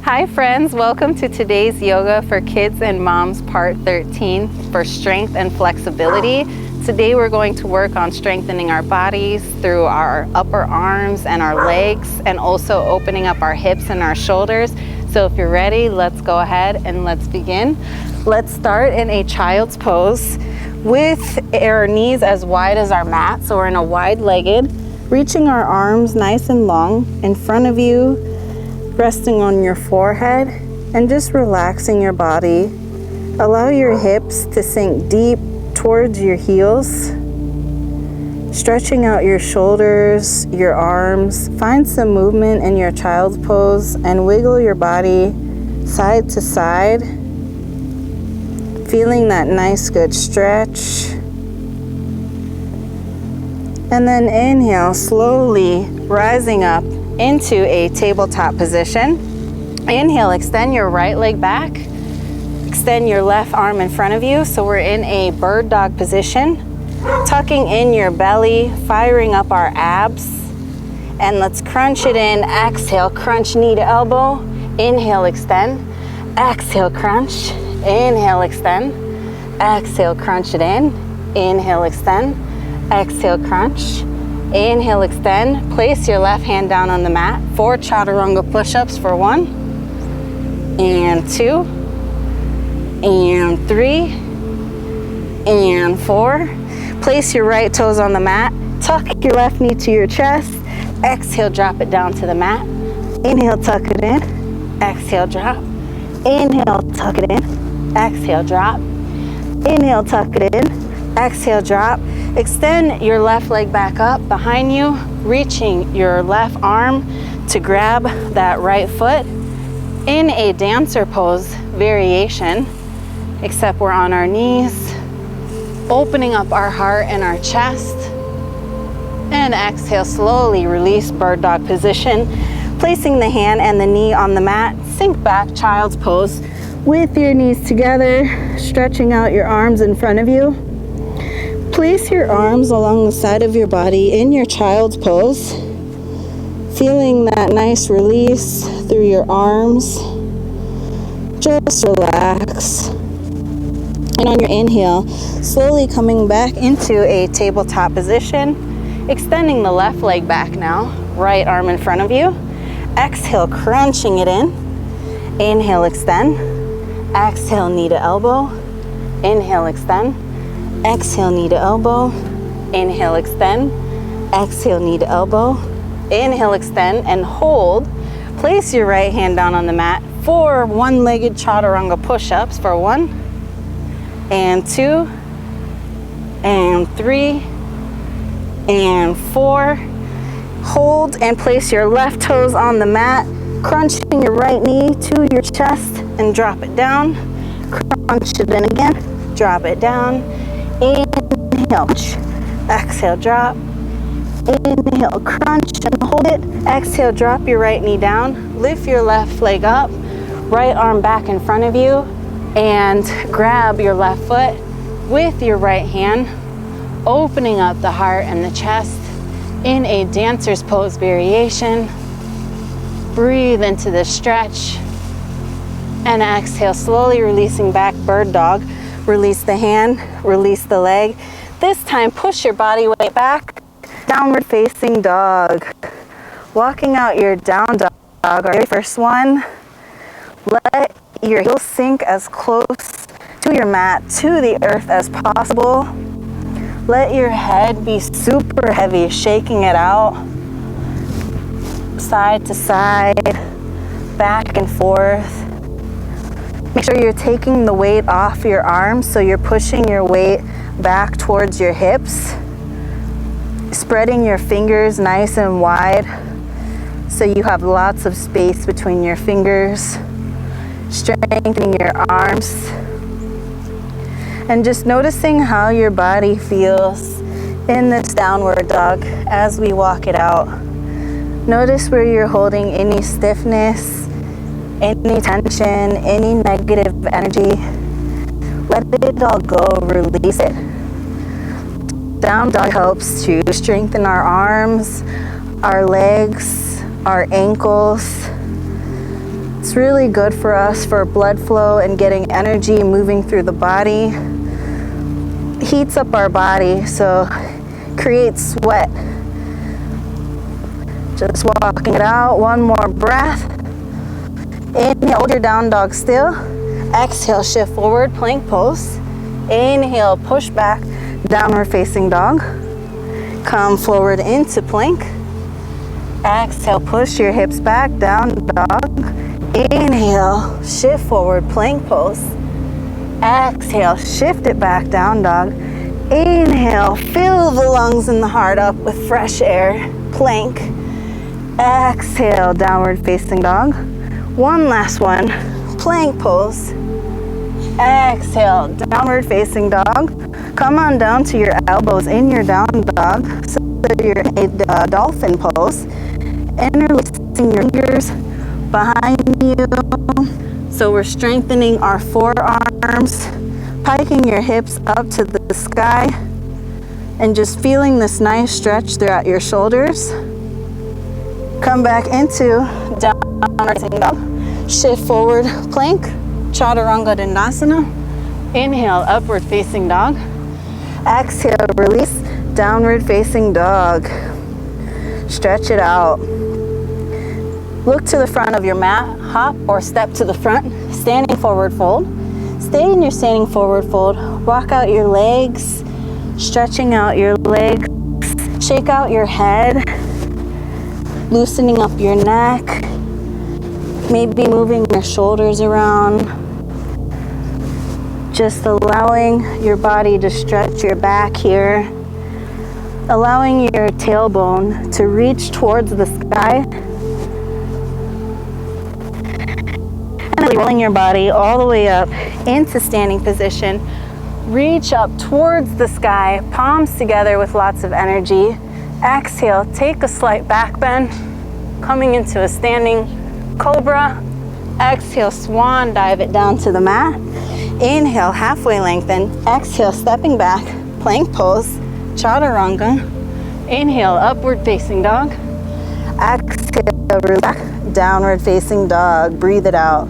Hi friends, welcome to today's Yoga for Kids and Moms Part 13 for strength and flexibility. Today we're going to work on strengthening our bodies through our upper arms and our legs, and also opening up our hips and our shoulders. So if you're ready, let's go ahead and let's begin. Let's start in a child's pose with our knees as wide as our mat. So we're in a wide-legged, reaching our arms nice and long in front of you, resting on your forehead, and just relaxing your body. Allow your hips to sink deep towards your heels, stretching out your shoulders, your arms. Find some movement in your child's pose and wiggle your body side to side, feeling that nice good stretch. And then inhale, slowly rising up into a tabletop position. Inhale, extend your right leg back. Extend your left arm in front of you. So we're in a bird dog position, tucking in your belly, firing up our abs. And let's crunch it in. Exhale, crunch knee to elbow. Inhale, extend. Exhale, crunch. Inhale, extend. Exhale, crunch it in. Inhale, extend. Exhale, crunch. Inhale, extend. Place your left hand down on the mat. 4 chaturanga push-ups for 1 and 2 and 3 and 4. Place your right toes on the mat. Tuck your left knee to your chest. Exhale, drop it down to the mat. Inhale, tuck it in. Exhale, drop. Inhale, tuck it in. Exhale, drop. Inhale, tuck it in. Exhale, drop. Extend your left leg back up behind you, reaching your left arm to grab that right foot in a dancer pose variation, except we're on our knees, opening up our heart and our chest. And exhale, slowly release bird dog position, placing the hand and the knee on the mat. Sink back, child's pose with your knees together, stretching out your arms in front of you. Place your arms along the side of your body in your child's pose, feeling that nice release through your arms. Just relax. And on your inhale, slowly coming back into a tabletop position, extending the left leg back now, right arm in front of you. Exhale, crunching it in. Inhale, extend. Exhale, knee to elbow. Inhale, extend. Exhale, knee to elbow. Inhale, extend. Exhale, knee to elbow. Inhale, extend, and hold. Place your right hand down on the mat for one-legged chaturanga push-ups for 1 and 2 and 3 and 4. Hold and place your left toes on the mat, crunching your right knee to your chest and drop it down. Crunch it in again, drop it down. Inhale, exhale, drop. Inhale, crunch and hold it. Exhale, drop your right knee down. Lift your left leg up, right arm back in front of you, and grab your left foot with your right hand, opening up the heart and the chest in a dancer's pose variation. Breathe into the stretch and exhale, slowly releasing back, bird dog. Release the hand, release the leg. This time, push your body weight back, downward facing dog. Walking out your down dog, our very first one. Let your heels sink as close to your mat, to the earth as possible. Let your head be super heavy, shaking it out, side to side, back and forth. Make sure you're taking the weight off your arms, so you're pushing your weight back towards your hips, spreading your fingers nice and wide so you have lots of space between your fingers, strengthening your arms, and just noticing how your body feels in this downward dog as we walk it out. Notice where you're holding any stiffness, any tension, any negative energy. Let it all go, release it. Down dog helps to strengthen our arms, our legs, our ankles, It's really good for us for blood flow and getting energy moving through the body. Heats up our body, so creates sweat. Just walking it out. One more breath. Inhale, hold your down dog still. Exhale, shift forward, plank pose. Inhale, push back, downward facing dog. Come forward into plank. Exhale, push your hips back, down dog. Inhale, shift forward, plank pose. Exhale, shift it back, down dog. Inhale, fill the lungs and the heart up with fresh air, plank. Exhale, downward facing dog. One last one, plank pose. Exhale, downward facing dog. Come on down to your elbows in your down dog, so that you're in a dolphin pose. Interlacing your fingers behind you. So we're strengthening our forearms, piking your hips up to the sky, and just feeling this nice stretch throughout your shoulders. Come back into downward facing dog. Shift forward, plank, chaturanga dandasana. Inhale, upward facing dog. Exhale, release, downward facing dog. Stretch it out. Look to the front of your mat, hop or step to the front, standing forward fold. Stay in your standing forward fold. Walk out your legs, stretching out your legs. Shake out your head, loosening up your neck. Maybe moving your shoulders around. Just allowing your body to stretch your back here. Allowing your tailbone to reach towards the sky. And rolling your body all the way up into standing position. Reach up towards the sky, palms together with lots of energy. Exhale, take a slight back bend, coming into a standing cobra. Exhale, swan dive it down to the mat. Inhale, halfway lengthen. Exhale, stepping back, plank pose, chaturanga. Inhale, upward facing dog. Exhale, root back, downward facing dog. Breathe it out.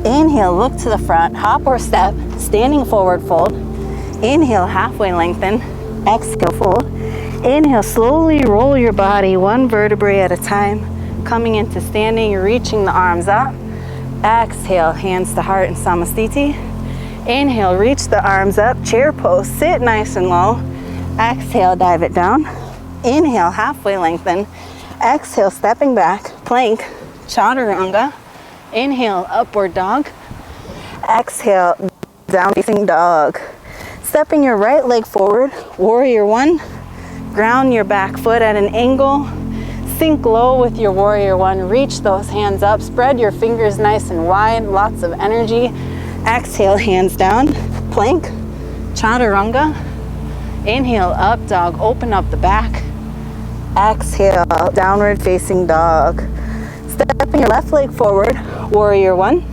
Inhale, look to the front, hop or step, standing forward fold. Inhale, halfway lengthen. Exhale, fold. Inhale, slowly roll your body one vertebrae at a time. Coming into standing, reaching the arms up. Exhale, hands to heart in Samastiti. Inhale, reach the arms up, chair pose, sit nice and low. Exhale, dive it down. Inhale, halfway lengthen. Exhale, stepping back, plank, chaturanga. Inhale, upward dog. Exhale, down facing dog. Stepping your right leg forward, warrior one. Ground your back foot at an angle. Sink low with your warrior one. Reach those hands up. Spread your fingers nice and wide. Lots of energy. Exhale, hands down. Plank. Chaturanga. Inhale, up dog. Open up the back. Exhale, downward facing dog. Stepping your left leg forward. Warrior one.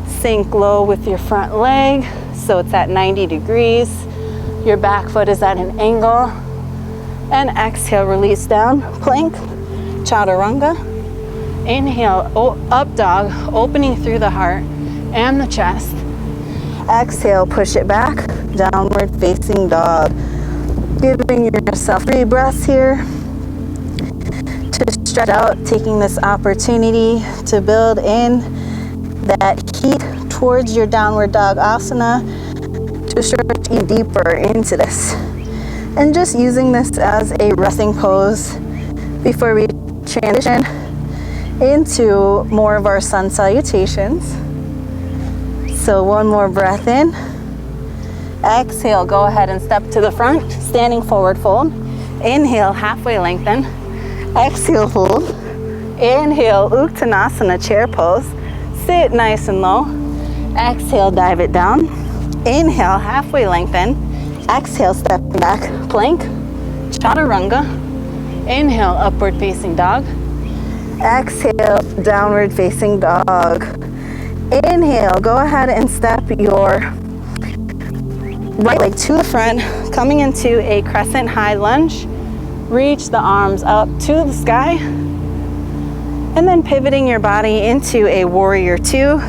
Sink low with your front leg so it's at 90 degrees. Your back foot is at an angle. And exhale, release down, plank, chaturanga. Inhale, up dog, opening through the heart and the chest. Exhale, push it back, downward facing dog. Giving yourself 3 breaths here to stretch out, taking this opportunity to build in that heat towards your downward dog asana to stretch even deeper into this. And just using this as a resting pose before we transition into more of our sun salutations. So one more breath in. Exhale, go ahead and step to the front, standing forward fold. Inhale, halfway lengthen. Exhale, fold. Inhale, Uttanasana, chair pose. Sit nice and low. Exhale, dive it down. Inhale, halfway lengthen. Exhale, step back, plank, chaturanga. Inhale, upward facing dog. Exhale, downward facing dog. Inhale, go ahead and step your right leg to the front, coming into a crescent high lunge. Reach the arms up to the sky. And then pivoting your body into a warrior two,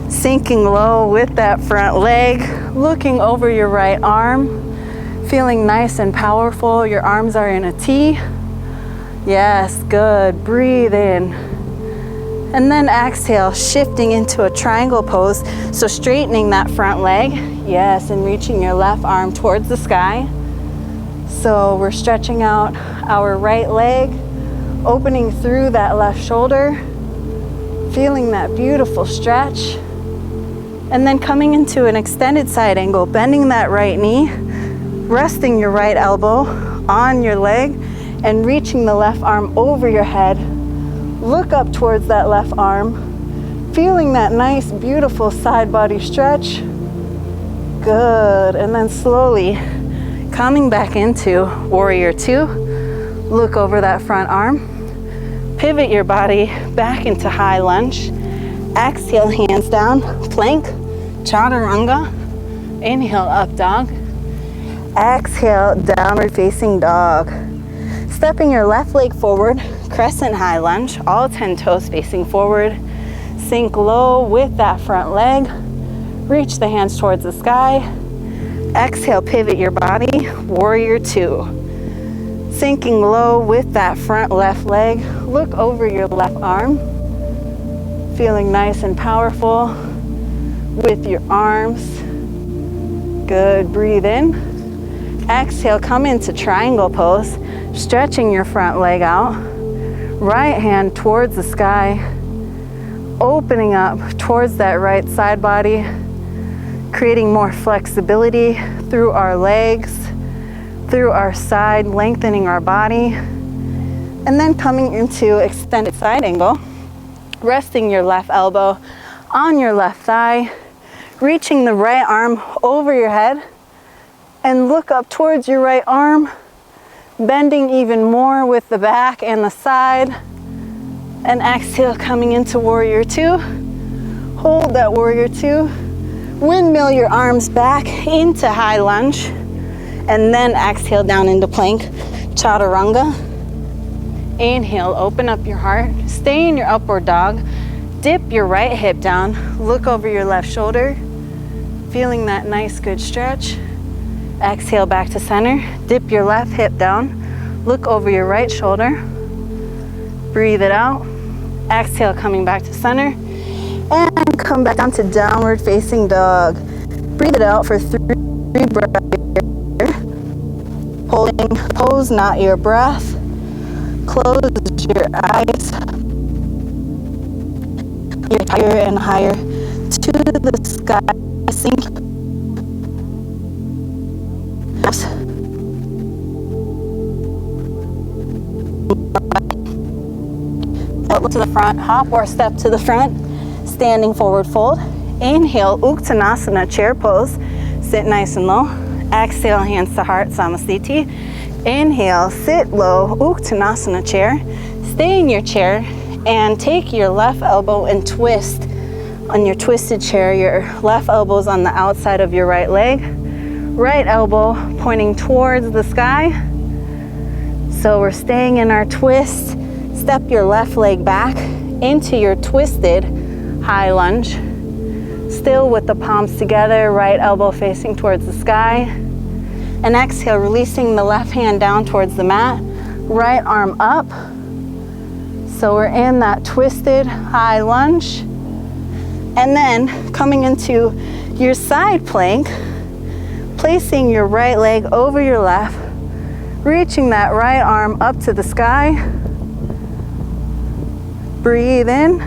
sinking low with that front leg, looking over your right arm, feeling nice and powerful. Your arms are in a T. Yes, good. Breathe in. And then exhale, shifting into a triangle pose. So straightening that front leg. Yes, and reaching your left arm towards the sky. So we're stretching out our right leg, opening through that left shoulder, feeling that beautiful stretch. And then coming into an extended side angle, bending that right knee, resting your right elbow on your leg, and reaching the left arm over your head. Look up towards that left arm, feeling that nice, beautiful side body stretch. Good. And then slowly coming back into warrior two. Look over that front arm. Pivot your body back into high lunge. Exhale, hands down, plank, chaturanga. Inhale, up dog. Exhale, downward facing dog. Stepping your left leg forward, crescent high lunge, all 10 toes facing forward. Sink low with that front leg. Reach the hands towards the sky. Exhale, pivot your body, warrior two. Sinking low with that front left leg. Look over your left arm. Feeling nice and powerful with your arms. Good, breathe in. Exhale, come into triangle pose, stretching your front leg out. Right hand towards the sky, opening up towards that right side body, creating more flexibility through our legs, through our side, lengthening our body. And then coming into extended side angle, resting your left elbow on your left thigh, reaching the right arm over your head, and look up towards your right arm, bending even more with the back and the side. And exhale, coming into warrior two. Hold that warrior two. Windmill your arms back into high lunge. And then exhale down into plank, chaturanga. Inhale, open up your heart. Stay in your upward dog. Dip your right hip down. Look over your left shoulder. Feeling that nice, good stretch. Exhale back to center. Dip your left hip down. Look over your right shoulder. Breathe it out. Exhale, coming back to center. And come back down to downward facing dog. Breathe it out for three breaths here. Holding pose, not your breath. Close your eyes. You're higher and higher to the sky. Sink. Look to the front, hop or step to the front, standing forward fold. Inhale, Uttanasana chair pose. Sit nice and low. Exhale, hands to heart, Samasthiti. Inhale, sit low, Uttanasana chair. Stay in your chair and take your left elbow and twist on your twisted chair. Your left elbow is on the outside of your right leg. Right elbow pointing towards the sky. So we're staying in our twist. Step your left leg back into your twisted high lunge. Still with the palms together, right elbow facing towards the sky. And exhale, releasing the left hand down towards the mat. Right arm up. So we're in that twisted high lunge. And then coming into your side plank, placing your right leg over your left, reaching that right arm up to the sky. Breathe in.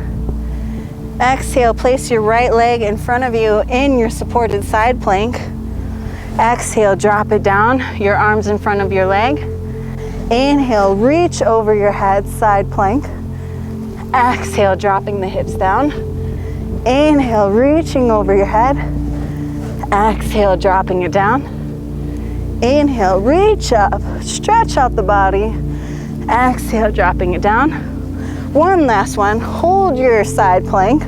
Exhale, place your right leg in front of you in your supported side plank. Exhale, drop it down, your arms in front of your leg. Inhale, reach over your head, side plank. Exhale, dropping the hips down. Inhale, reaching over your head. Exhale, dropping it down. Inhale, reach up, stretch out the body. Exhale, dropping it down. One last one, hold your side plank.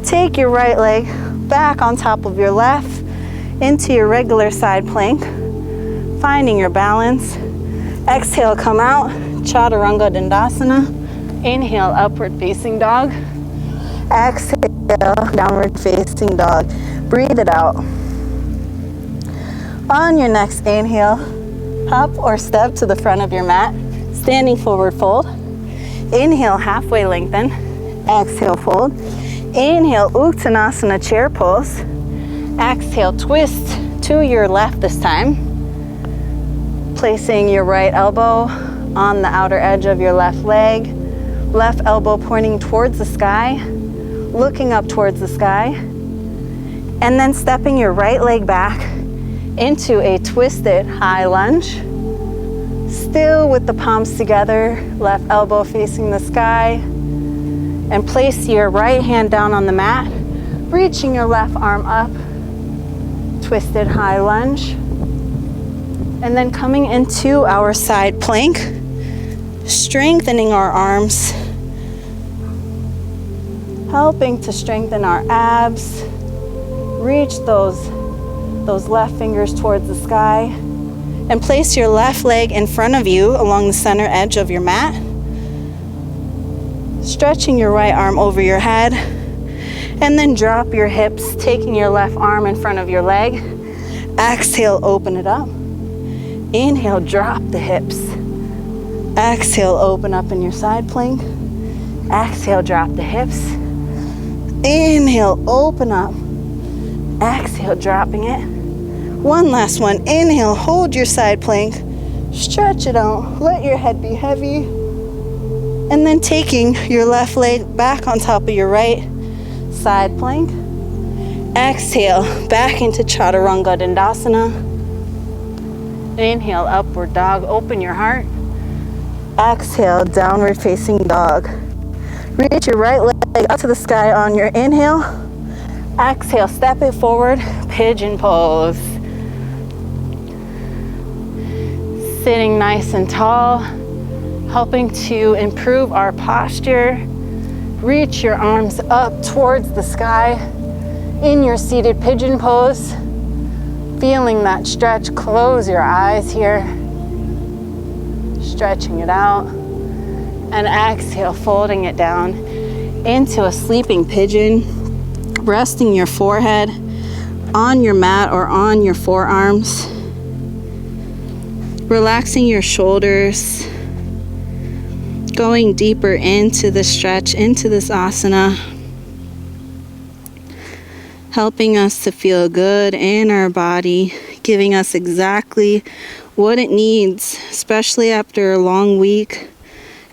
Take your right leg back on top of your left into your regular side plank, finding your balance. Exhale, come out, Chaturanga Dandasana. Inhale, upward facing dog. Exhale, downward facing dog. Breathe it out. On your next inhale, hop or step to the front of your mat, standing forward fold. Inhale, halfway lengthen. Exhale, fold. Inhale, Uttanasana chair pose. Exhale, twist to your left this time. Placing your right elbow on the outer edge of your left leg. Left elbow pointing towards the sky, looking up towards the sky. And then stepping your right leg back into a twisted high lunge. Still with the palms together, left elbow facing the sky. And place your right hand down on the mat, reaching your left arm up, twisted high lunge. And then coming into our side plank, strengthening our arms, helping to strengthen our abs. Reach those left fingers towards the sky. And place your left leg in front of you along the center edge of your mat. Stretching your right arm over your head. And then drop your hips, taking your left arm in front of your leg. Exhale, open it up. Inhale, drop the hips. Exhale, open up in your side plank. Exhale, drop the hips. Inhale, open up. Exhale, dropping it. One last one. Inhale, hold your side plank. Stretch it out. Let your head be heavy. And then taking your left leg back on top of your right side plank. Exhale, back into Chaturanga Dandasana. Inhale, upward dog. Open your heart. Exhale, downward facing dog. Reach your right leg up to the sky on your inhale. Exhale, step it forward, pigeon pose. Sitting nice and tall, helping to improve our posture. Reach your arms up towards the sky in your seated pigeon pose. Feeling that stretch, close your eyes here. Stretching it out. And exhale, folding it down into a sleeping pigeon. Resting your forehead on your mat or on your forearms. Relaxing your shoulders. Going deeper into the stretch, into this asana. Helping us to feel good in our body. Giving us exactly what it needs, especially after a long week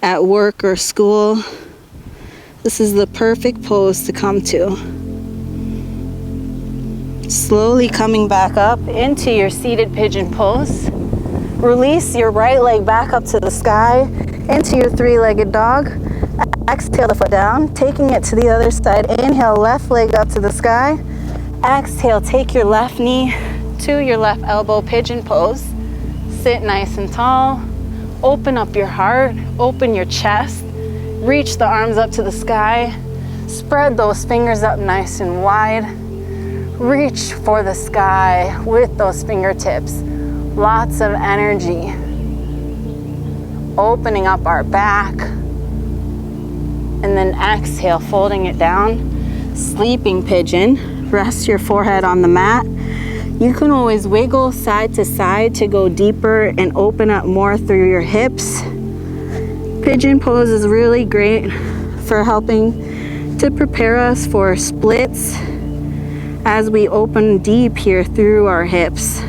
at work or school. This is the perfect pose to come to. Slowly coming back up into your seated pigeon pose. Release your right leg back up to the sky into your three-legged dog. Exhale the foot down, taking it to the other side. Inhale, left leg up to the sky. Exhale, take your left knee to your left elbow, pigeon pose. Sit nice and tall. Open up your heart, open your chest. Reach the arms up to the sky. Spread those fingers up nice and wide. Reach for the sky with those fingertips. Lots of energy. Opening up our back. And then exhale, folding it down. Sleeping pigeon. Rest your forehead on the mat. You can always wiggle side to side to go deeper and open up more through your hips. Pigeon pose is really great for helping to prepare us for splits as we open deep here through our hips.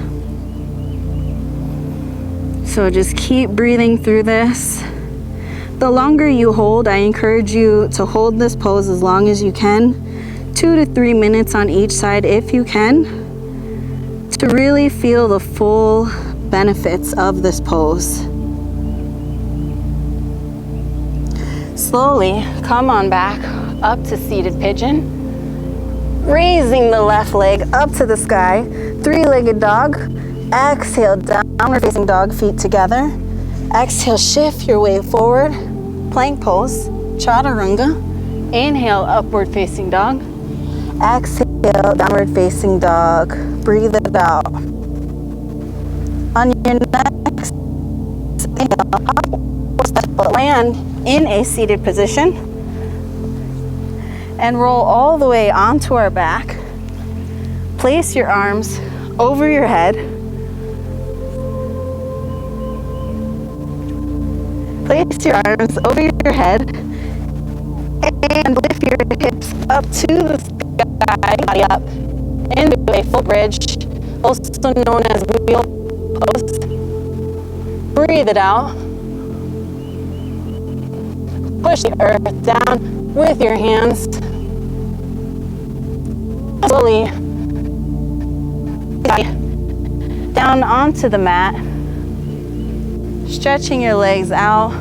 So just keep breathing through this. The longer you hold, I encourage you to hold this pose as long as you can, 2 to 3 minutes on each side if you can, to really feel the full benefits of this pose. Slowly come on back up to seated pigeon. Raising the left leg up to the sky, three-legged dog. Exhale, downward facing dog, feet together. Exhale, shift your way forward. Plank pose, chaturanga. Inhale, upward facing dog. Exhale, downward facing dog. Breathe it out. On your next inhale, land in a seated position and roll all the way onto our back. Place your arms over your head. Place your arms over your head and lift your hips up to the sky, body up into a full bridge, also known as wheel pose. Breathe it out. Push the earth down with your hands. Slowly down onto the mat. Stretching your legs out.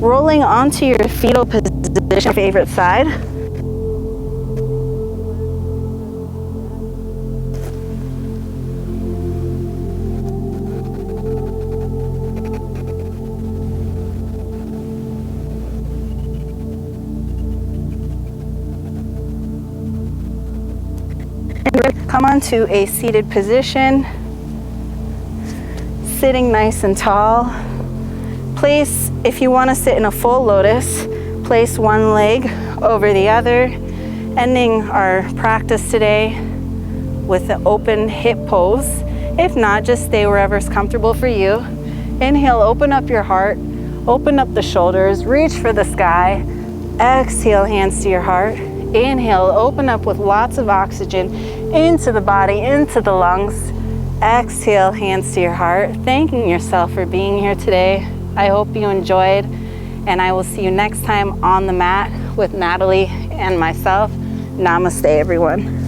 Rolling onto your fetal position, favorite side. Come onto a seated position, sitting nice and tall. Place, if you want to sit in a full lotus, place one leg over the other, ending our practice today with an open hip pose. If not, just stay wherever's comfortable for you. Inhale, open up your heart, open up the shoulders, reach for the sky. Exhale, hands to your heart. Inhale, open up with lots of oxygen into the body, into the lungs. Exhale, hands to your heart. Thanking yourself for being here today. I hope you enjoyed, and I will see you next time on the mat with Natalie and myself. Namaste, everyone.